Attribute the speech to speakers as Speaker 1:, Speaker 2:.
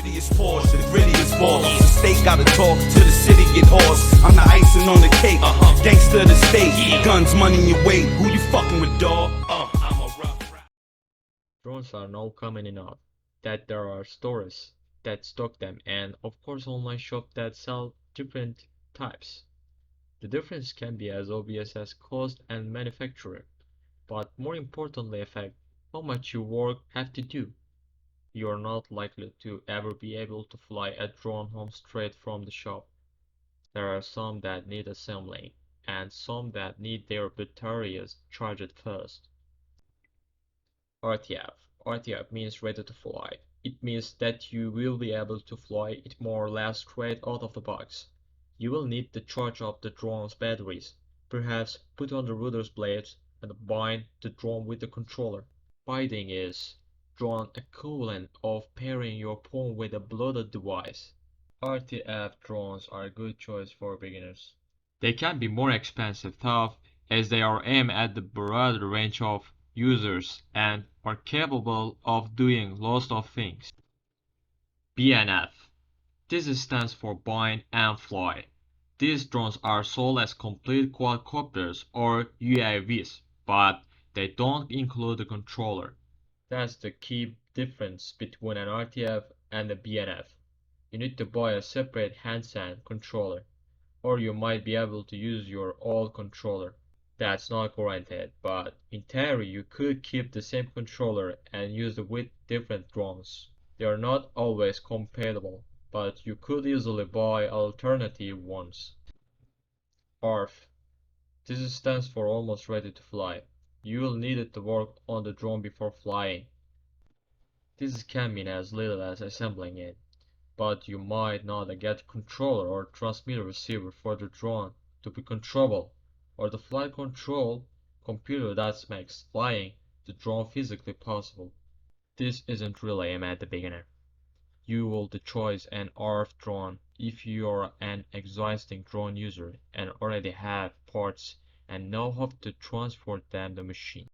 Speaker 1: shittiest Porsche, the grittiest ballers. The state gotta talk to the city, get hoarse. I'm the icing on the cake, gangster of the state. Guns, money in your way, who you fucking with, dawg? I'm a rough rap.
Speaker 2: Drones are now common enough that there are stores that stock them and of course online shops that sell different types. The difference can be as obvious as cost and manufacturer, but more importantly affect how much your work have to do. You are not likely to ever be able to fly a drone home straight from the shop. There are some that need assembling, and some that need their batteries charged first. RTF. RTF means ready to fly. It means that you will be able to fly it more or less straight out of the box. You will need to charge up the drone's batteries, perhaps put on the rudder's blades, and bind the drone with the controller. Binding is drone equivalent of pairing your phone with a Bluetooth device. RTF drones are a good choice for beginners. They can be more expensive though, as they are aimed at the broader range of users and are capable of doing lots of things. BNF. This stands for Bind and Fly. These drones are sold as complete quadcopters or UAVs, but they don't include the controller. That's the key difference between an RTF and a BNF. You need to buy a separate handstand controller, or you might be able to use your old controller. That's not guaranteed, but in theory you could keep the same controller and use it with different drones. They are not always compatible, but you could easily buy alternative ones. ARF. This stands for almost ready to fly. You will need it to work on the drone before flying. This can mean as little as assembling it, but you might not get a controller or transmitter receiver for the drone to be controllable, or the flight control computer that makes flying the drone physically possible. This isn't really aimed at the beginner. You will choose an RF drone if you are an existing drone user and already have parts and know how to transport them to the machine.